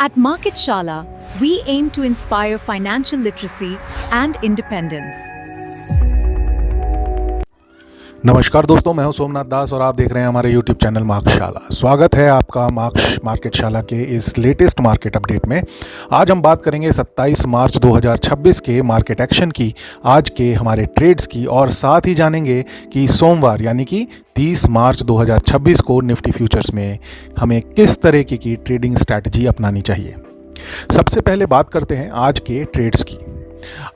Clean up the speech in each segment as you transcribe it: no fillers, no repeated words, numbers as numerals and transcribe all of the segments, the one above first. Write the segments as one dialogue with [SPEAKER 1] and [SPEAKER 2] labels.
[SPEAKER 1] At Market Shala, we aim to inspire financial literacy and independence.
[SPEAKER 2] नमस्कार दोस्तों, मैं हूं सोमनाथ दास और आप देख रहे हैं हमारे YouTube चैनल मार्केट शाला। स्वागत है आपका मार्केट शाला के इस लेटेस्ट मार्केट अपडेट में। आज हम बात करेंगे 27 मार्च 2026 के मार्केट एक्शन की, आज के हमारे ट्रेड्स की, और साथ ही जानेंगे कि सोमवार यानी कि 30 मार्च 2026 को निफ्टी फ्यूचर्स में हमें किस तरीके की ट्रेडिंग स्ट्रैटेजी अपनानी चाहिए। सबसे पहले बात करते हैं आज के ट्रेड्स की।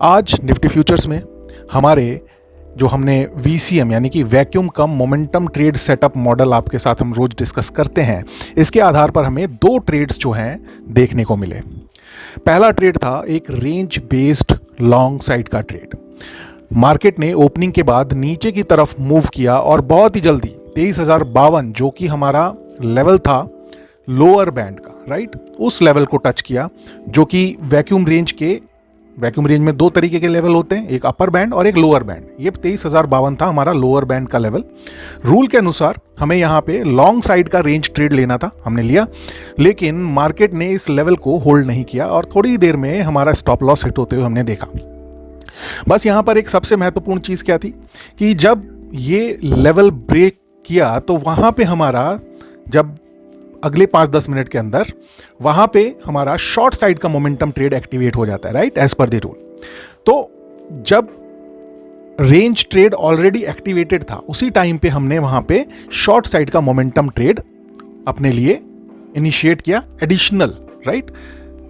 [SPEAKER 2] आज निफ्टी फ्यूचर्स में हमारे जो हमने VCM यानी कि वैक्यूम कम मोमेंटम ट्रेड सेटअप मॉडल आपके साथ हम रोज डिस्कस करते हैं, इसके आधार पर हमें दो ट्रेड्स जो हैं देखने को मिले। पहला ट्रेड था एक रेंज बेस्ड लॉन्ग साइड का ट्रेड। मार्केट ने ओपनिंग के बाद नीचे की तरफ मूव किया और बहुत ही जल्दी 23,052 जो कि हमारा लेवल था लोअर बैंड का, राइट, उस लेवल को टच किया, जो कि वैक्यूम रेंज में दो तरीके के लेवल होते हैं, एक अपर बैंड और एक लोअर बैंड। ये 23,052 था हमारा लोअर बैंड का लेवल। रूल के अनुसार हमें यहाँ पे लॉन्ग साइड का रेंज ट्रेड लेना था, हमने लिया, लेकिन मार्केट ने इस लेवल को होल्ड नहीं किया और थोड़ी देर में हमारा स्टॉप लॉस हिट होते हुए हमने देखा। बस यहाँ पर एक सबसे महत्वपूर्ण चीज़ क्या थी कि जब ये लेवल ब्रेक किया तो वहाँ पे हमारा जब अगले 5-10 मिनट के अंदर वहां पे हमारा शॉर्ट साइड का मोमेंटम ट्रेड एक्टिवेट हो जाता है, right, as per the rule. तो जब रेंज ट्रेड ऑलरेडी एक्टिवेटेड था उसी टाइम पे हमने वहां पे शॉर्ट साइड का मोमेंटम ट्रेड अपने लिए इनिशिएट किया, एडिशनल, राइट।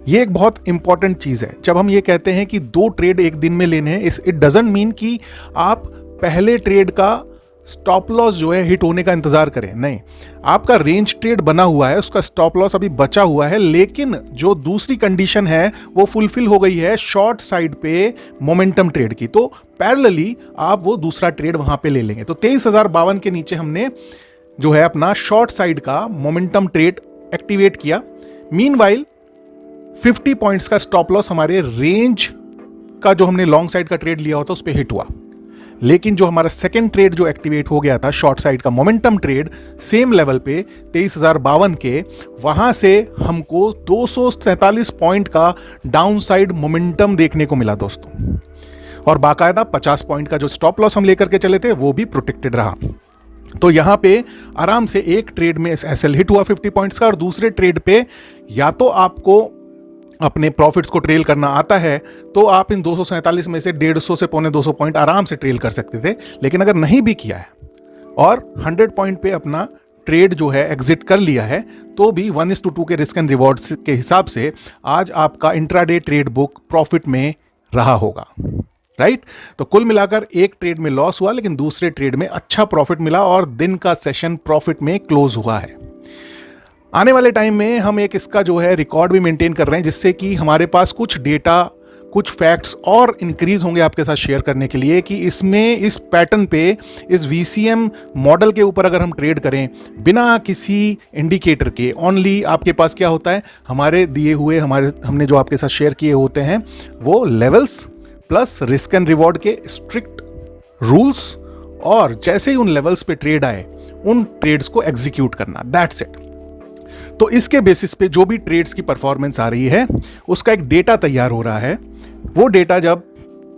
[SPEAKER 2] ये एक बहुत इंपॉर्टेंट चीज है। जब हम ये कहते हैं कि दो ट्रेड एक दिन में लेने हैं, इट डजंट मीन कि आप पहले ट्रेड का स्टॉप लॉस जो है हिट होने का इंतजार करें, नहीं। आपका रेंज ट्रेड बना हुआ है, उसका स्टॉप लॉस अभी बचा हुआ है, लेकिन जो दूसरी कंडीशन है वो फुलफिल हो गई है शॉर्ट साइड पे मोमेंटम ट्रेड की, तो पैरेलली आप वो दूसरा ट्रेड वहां पे ले लेंगे। तो 23,052 के नीचे हमने जो है अपना शॉर्ट साइड का मोमेंटम ट्रेड एक्टिवेट किया। मीनवाइल 50 पॉइंट्स का स्टॉप लॉस हमारे रेंज का जो हमने लॉन्ग साइड का ट्रेड लिया होता उस पर हिट हुआ, लेकिन जो हमारा सेकेंड ट्रेड जो एक्टिवेट हो गया था शॉर्ट साइड का मोमेंटम ट्रेड, सेम लेवल पे 23,052 के, वहां से हमको 247 पॉइंट का डाउन साइड मोमेंटम देखने को मिला दोस्तों, और बाकायदा 50 पॉइंट का जो स्टॉप लॉस हम लेकर के चले थे वो भी प्रोटेक्टेड रहा। तो यहां पे आराम से एक ट्रेड में एसएल हिट हुआ 50 पॉइंट्स का, और दूसरे ट्रेड पे या तो आपको अपने प्रॉफिट्स को ट्रेल करना आता है तो आप इन 247 में से 150 से 250 पॉइंट आराम से ट्रेल कर सकते थे, लेकिन अगर नहीं भी किया है और 100 पॉइंट पे अपना ट्रेड जो है एग्जिट कर लिया है, तो भी 1:2 के रिस्क एंड रिवॉर्ड्स के हिसाब से आज आपका इंट्राडे ट्रेड बुक प्रॉफिट में रहा होगा, राइट। तो कुल मिलाकर एक ट्रेड में लॉस हुआ, लेकिन दूसरे ट्रेड में अच्छा प्रॉफिट मिला और दिन का सेशन प्रॉफिट में क्लोज हुआ है। आने वाले टाइम में हम एक इसका जो है रिकॉर्ड भी मेंटेन कर रहे हैं, जिससे कि हमारे पास कुछ डेटा, कुछ फैक्ट्स और इंक्रीज होंगे आपके साथ शेयर करने के लिए, कि इसमें इस पैटर्न पे, इस VCM मॉडल के ऊपर अगर हम ट्रेड करें बिना किसी इंडिकेटर के, ओनली आपके पास क्या होता है, हमारे दिए हुए हमने जो आपके साथ शेयर किए होते हैं वो levels plus risk and reward के स्ट्रिक्ट रूल्स, और जैसे ही उन लेवल्स पे ट्रेड आए उन ट्रेड्स को एग्जीक्यूट करना, दैट्स इट। तो इसके बेसिस पे जो भी ट्रेड्स की परफॉर्मेंस आ रही है उसका एक डेटा तैयार हो रहा है। वो डेटा जब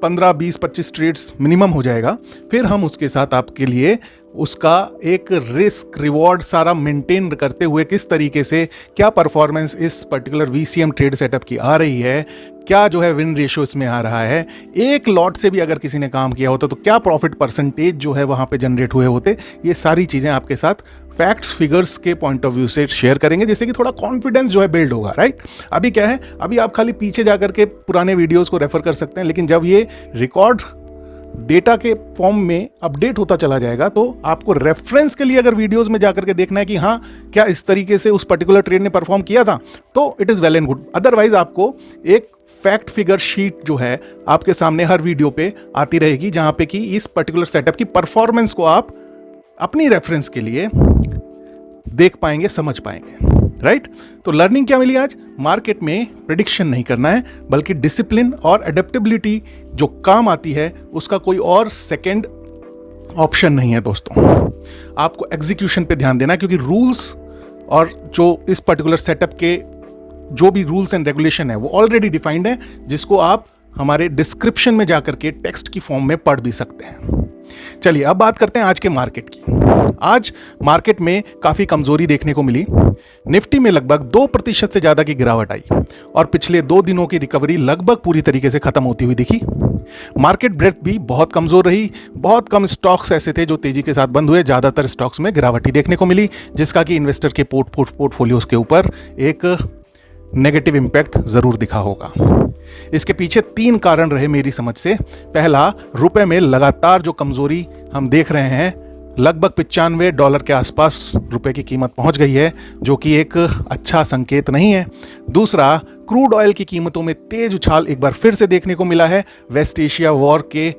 [SPEAKER 2] 15, 20, 25 ट्रेड्स मिनिमम हो जाएगा, फिर हम उसके साथ आपके लिए उसका एक रिस्क रिवॉर्ड सारा मेंटेन करते हुए किस तरीके से क्या परफॉर्मेंस इस पर्टिकुलर VCM ट्रेड सेटअप की आ रही है, क्या जो है विन रेशियो इसमें आ रहा है, एक लॉट से भी अगर किसी ने काम किया होता तो क्या प्रॉफिट परसेंटेज जो है वहां पे जनरेट हुए होते, ये सारी चीजें आपके साथ फैक्ट्स फिगर्स के पॉइंट ऑफ व्यू से शेयर करेंगे, जिससे कि थोड़ा कॉन्फिडेंस जो है बिल्ड होगा, राइट। अभी क्या है, अभी आप खाली पीछे जाकर के पुराने वीडियोस को रेफर कर सकते हैं, लेकिन जब ये रिकॉर्ड डेटा के फॉर्म में अपडेट होता चला जाएगा तो आपको रेफरेंस के लिए अगर वीडियोस में जाकर के देखना है कि हाँ क्या इस तरीके से उस पर्टिकुलर ट्रेड ने परफॉर्म किया था, तो it is well and good. Otherwise आपको एक फैक्ट फिगर शीट जो है आपके सामने हर वीडियो पे आती रहेगी, जहां पे कि इस पर्टिकुलर सेटअप की परफॉर्मेंस को आप अपनी रेफरेंस के लिए देख पाएंगे, समझ पाएंगे, राइट। तो लर्निंग क्या मिली आज, मार्केट में प्रेडिक्शन नहीं करना है, बल्कि डिसिप्लिन और एडेप्टेबिलिटी जो काम आती है उसका कोई और सेकंड ऑप्शन नहीं है दोस्तों। आपको एग्जीक्यूशन पे ध्यान देना है, क्योंकि रूल्स और जो इस पर्टिकुलर सेटअप के जो भी रूल्स एंड रेगुलेशन है वो ऑलरेडी डिफाइंड है, जिसको आप हमारे डिस्क्रिप्शन में जाकर के टेक्स्ट की फॉर्म में पढ़ भी सकते हैं। चलिए अब बात करते हैं आज के मार्केट की। आज मार्केट में काफ़ी कमजोरी देखने को मिली। निफ्टी में लगभग 2% से ज़्यादा की गिरावट आई और पिछले 2 दिनों की रिकवरी लगभग पूरी तरीके से खत्म होती हुई दिखी। मार्केट ब्रेथ भी बहुत कमजोर रही। बहुत कम स्टॉक्स ऐसे थे जो तेजी के साथ बंद हुए। ज़्यादातर स्टॉक्स में गिरावट ही देखने को मिली, जिसका कि इन्वेस्टर के पोर्टफोलियोज के ऊपर एक नेगेटिव इम्पैक्ट जरूर दिखा होगा। इसके पीछे 3 कारण रहे मेरी समझ से। पहला, रुपए में लगातार जो कमजोरी हम देख रहे हैं, लगभग $95 के आसपास रुपए की कीमत पहुंच गई है, जो कि एक अच्छा संकेत नहीं है। दूसरा, क्रूड ऑयल की कीमतों में तेज उछाल एक बार फिर से देखने को मिला है वेस्ट एशिया वॉर के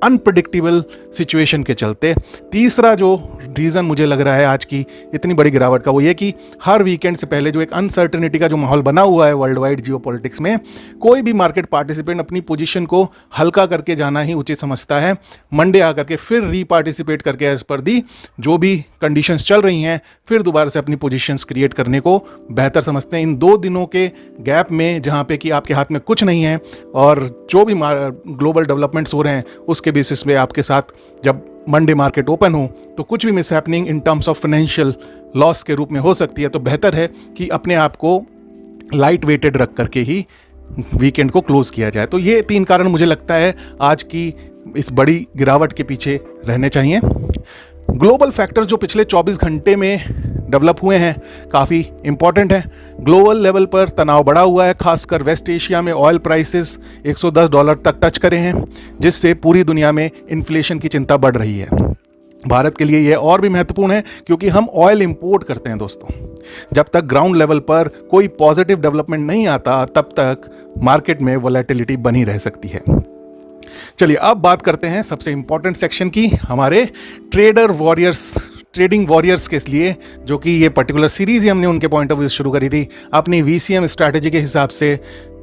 [SPEAKER 2] अनप्रेडिक्टेबल सिचुएशन के चलते। तीसरा जो रीज़न मुझे लग रहा है आज की इतनी बड़ी गिरावट का, वो ये कि हर वीकेंड से पहले जो एक अनसर्टेनिटी का जो माहौल बना हुआ है वर्ल्ड वाइड जियोपॉलिटिक्स में, कोई भी मार्केट पार्टिसिपेंट अपनी पोजीशन को हल्का करके जाना ही उचित समझता है। मंडे आकर के फिर रीपार्टिसिपेट करके एज पर दी जो भी कंडीशंस चल रही हैं, फिर दोबारा से अपनी पोजीशंस क्रिएट करने को बेहतर समझते हैं। इन 2 दिनों के गैप में जहाँ पे कि आपके हाथ में कुछ नहीं है और जो भी ग्लोबल डेवलपमेंट्स हो रहे हैं उसके बेसिस पे आपके साथ जब मंडे मार्केट ओपन हो तो कुछ भी miss happening in terms of financial loss के रूप में हो सकती है। तो बेहतर है कि अपने आप को लाइट वेटेड रख करके ही वीकेंड को क्लोज किया जाए। तो ये 3 कारण मुझे लगता है आज की इस बड़ी गिरावट के पीछे रहने चाहिए। ग्लोबल फैक्टर्स जो पिछले 24 घंटे में डेवलप हुए हैं काफ़ी इंपॉर्टेंट है। ग्लोबल लेवल पर तनाव बढ़ा हुआ है, खासकर वेस्ट एशिया में ऑयल प्राइसेस $110 तक टच करे हैं, जिससे पूरी दुनिया में इन्फ्लेशन की चिंता बढ़ रही है। भारत के लिए यह और भी महत्वपूर्ण है क्योंकि हम ऑयल इंपोर्ट करते हैं दोस्तों। जब तक ग्राउंड लेवल पर कोई पॉजिटिव डेवलपमेंट नहीं आता तब तक मार्केट में वोलेटिलिटी बनी रह सकती है। चलिए अब बात करते हैं सबसे इंपॉर्टेंट सेक्शन की, हमारे ट्रेडिंग वॉरियर्स के लिए, जो कि ये पर्टिकुलर सीरीज ही हमने उनके पॉइंट ऑफ व्यू शुरू करी थी अपनी VCM स्ट्रैटेजी के हिसाब से।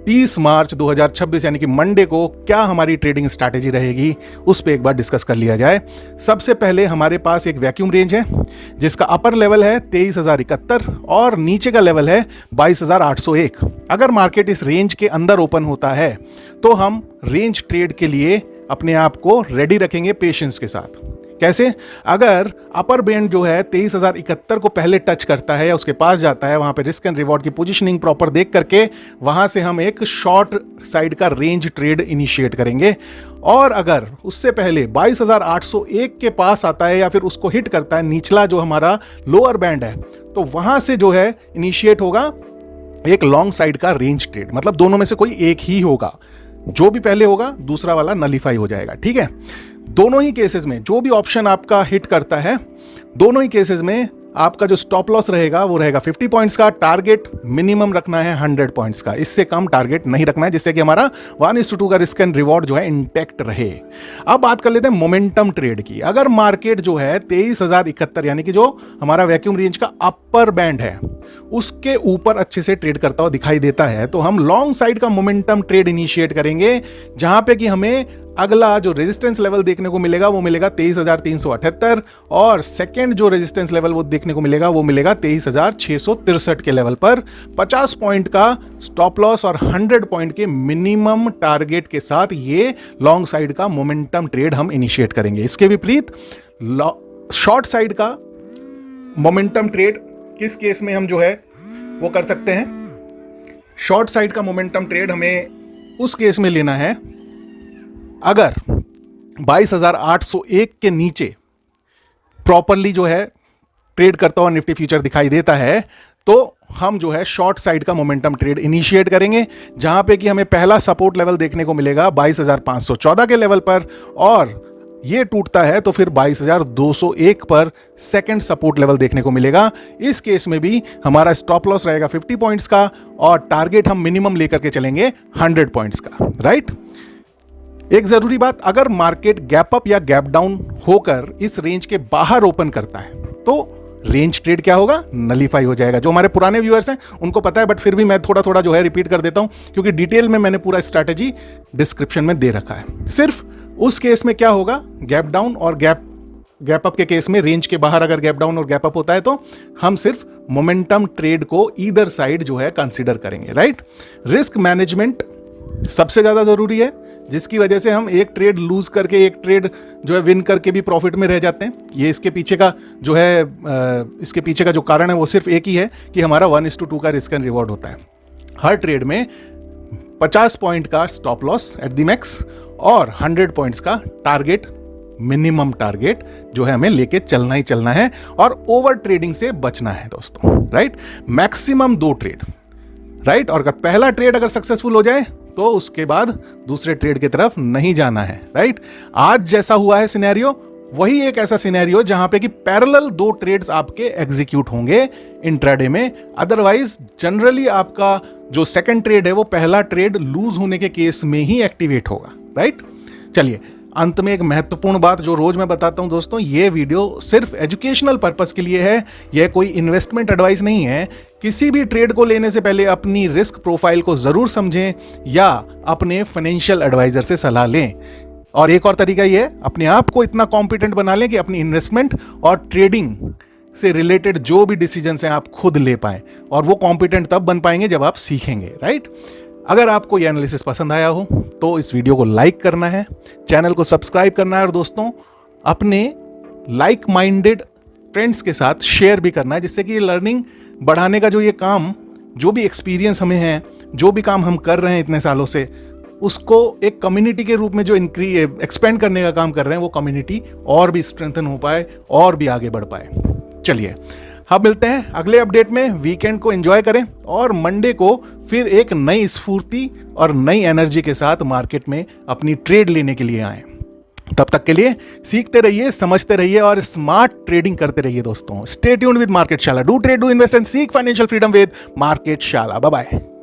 [SPEAKER 2] 30 मार्च 2026 यानी कि मंडे को क्या हमारी ट्रेडिंग स्ट्रैटेजी रहेगी उस पर एक बार डिस्कस कर लिया जाए। सबसे पहले हमारे पास एक वैक्यूम रेंज है जिसका अपर लेवल है 23,071 और नीचे का लेवल है 22,801। अगर मार्केट इस रेंज के अंदर ओपन होता है तो हम रेंज ट्रेड के लिए अपने आप को रेडी रखेंगे पेशेंस के साथ। कैसे? अगर अपर बैंड जो है 23,071 को पहले टच करता है या उसके पास जाता है, वहां पे रिस्क एंड रिवॉर्ड की पोजीशनिंग प्रॉपर देख करके वहां से हम एक शॉर्ट साइड का रेंज ट्रेड इनिशिएट करेंगे। और अगर उससे पहले 22,801 के पास आता है या फिर उसको हिट करता है निचला जो हमारा लोअर बैंड है, तो वहां से जो है इनिशिएट होगा एक लॉन्ग साइड का रेंज ट्रेड। मतलब दोनों में से कोई एक ही होगा, जो भी पहले होगा दूसरा वाला नलीफाई हो जाएगा। ठीक है, दोनों ही केसेस में जो भी ऑप्शन आपका हिट करता है, दोनों ही केसेस में आपका जो स्टॉप लॉस रहेगा वो रहेगा 50 पॉइंट्स का। टारगेट मिनिमम रखना है 100 पॉइंट्स का, इससे कम टारगेट नहीं रखना है, जिससे कि हमारा 1:2 का रिस्क एंड रिवॉर्ड जो है इंटैक्ट रहे। अब बात कर लेते हैं मोमेंटम ट्रेड की। अगर मार्केट जो है 23,071 यानी कि जो हमारा वैक्यूम रेंज का अपर बैंड है उसके ऊपर अच्छे से ट्रेड करता हुआ दिखाई देता है, तो हम लॉन्ग साइड का मोमेंटम ट्रेड इनिशिएट करेंगे, जहां पे कि हमें अगला जो रेजिस्टेंस लेवल देखने को मिलेगा वो मिलेगा 23,378 और सेकेंड जो रेजिस्टेंस लेवल वो देखने को मिलेगा वो मिलेगा 23,663 के लेवल पर। 50 पॉइंट का स्टॉप लॉस और 100 पॉइंट के मिनिमम टारगेट के साथ ये लॉन्ग साइड का मोमेंटम ट्रेड हम इनिशिएट करेंगे। इसके विपरीत शॉर्ट साइड का मोमेंटम ट्रेड किस केस में हम जो है वो कर सकते हैं? शॉर्ट साइड का मोमेंटम ट्रेड हमें उस केस में लेना है अगर 22,801 के नीचे प्रॉपरली जो है ट्रेड करता हुआ निफ्टी फ्यूचर दिखाई देता है, तो हम जो है शॉर्ट साइड का मोमेंटम ट्रेड इनिशिएट करेंगे, जहां पे कि हमें पहला सपोर्ट लेवल देखने को मिलेगा 22,514 के लेवल पर, और ये टूटता है तो फिर 22,201 पर सेकंड सपोर्ट लेवल देखने को मिलेगा। इस केस में भी हमारा स्टॉप लॉस रहेगा 50 पॉइंट्स का और टारगेट हम मिनिमम लेकर के चलेंगे 100 पॉइंट्स का। राइट, एक जरूरी बात, अगर मार्केट गैप अप या गैप डाउन होकर इस रेंज के बाहर ओपन करता है तो रेंज ट्रेड क्या होगा? नलीफाई हो जाएगा। जो हमारे पुराने व्यूअर्स हैं उनको पता है, बट फिर भी मैं थोड़ा थोड़ा जो है रिपीट कर देता हूं, क्योंकि डिटेल में मैंने पूरा स्ट्रैटेजी डिस्क्रिप्शन में दे रखा है। सिर्फ उस केस में क्या होगा, गैप डाउन और गैप गैप अप के केस में रेंज के बाहर अगर गैप डाउन और गैप अप होता है तो हम सिर्फ मोमेंटम ट्रेड को ईदर साइड जो है कंसीडर करेंगे, राइट। रिस्क मैनेजमेंट सबसे ज़्यादा ज़रूरी है, जिसकी वजह से हम एक ट्रेड लूज करके एक ट्रेड जो है विन करके भी प्रॉफिट में रह जाते हैं। ये इसके पीछे का जो है इसके पीछे का जो कारण है वो सिर्फ एक ही है कि हमारा 1:2 का रिस्क एंड रिवॉर्ड होता है। हर ट्रेड में 50 पॉइंट का stop loss at the max और 100 पॉइंट्स का टारगेट, मिनिमम टारगेट जो है हमें लेके चलना ही चलना है और ओवर ट्रेडिंग से बचना है दोस्तों, राइट। Maximum 2 trade, right. और अगर पहला ट्रेड अगर सक्सेसफुल हो जाए तो उसके बाद दूसरे ट्रेड की तरफ नहीं जाना है, राइट। आज जैसा हुआ है सिनेरियो, वही एक ऐसा सिनेरियो जहां पे कि पैरेलल 2 ट्रेड्स आपके एग्जीक्यूट होंगे इंट्राडे में। अदरवाइज जनरली आपका जो सेकंड ट्रेड है वो पहला ट्रेड लूज होने के केस में ही एक्टिवेट होगा, राइट। चलिए, अंत में एक महत्वपूर्ण बात जो रोज मैं बताता हूं दोस्तों, ये वीडियो सिर्फ एजुकेशनल पर्पस के लिए है, यह कोई इन्वेस्टमेंट एडवाइस नहीं है। किसी भी ट्रेड को लेने से पहले अपनी रिस्क प्रोफाइल को जरूर समझें या अपने फाइनेंशियल एडवाइजर से सलाह लें। और एक और तरीका ये है, अपने आप को इतना कॉम्पिटेंट बना लें कि अपनी इन्वेस्टमेंट और ट्रेडिंग से रिलेटेड जो भी डिसीजंस हैं आप खुद ले पाएं, और वो कॉम्पिटेंट तब बन पाएंगे जब आप सीखेंगे, राइट। अगर आपको ये एनालिसिस पसंद आया हो तो इस वीडियो को लाइक करना है, चैनल को सब्सक्राइब करना है और दोस्तों अपने लाइक माइंडेड फ्रेंड्स के साथ शेयर भी करना है, जिससे कि ये लर्निंग बढ़ाने का जो ये काम, जो भी एक्सपीरियंस हमें है, जो भी काम हम कर रहे हैं इतने सालों से, उसको एक कम्युनिटी के रूप में जो एक्सपेंड करने का काम कर रहे हैं, वो कम्युनिटी और भी स्ट्रेंथन हो पाए और भी आगे बढ़ पाए। चलिए, हम मिलते हैं अगले अपडेट में। वीकेंड को एंजॉय करें और मंडे को फिर एक नई स्फूर्ति और नई एनर्जी के साथ मार्केट में अपनी ट्रेड लेने के लिए आएं। तब तक के लिए सीखते रहिए, समझते रहिए और स्मार्ट ट्रेडिंग करते रहिए दोस्तों। Stay tuned with market Shala. Do trade, do invest and seek financial freedom with market Shala. Bye bye.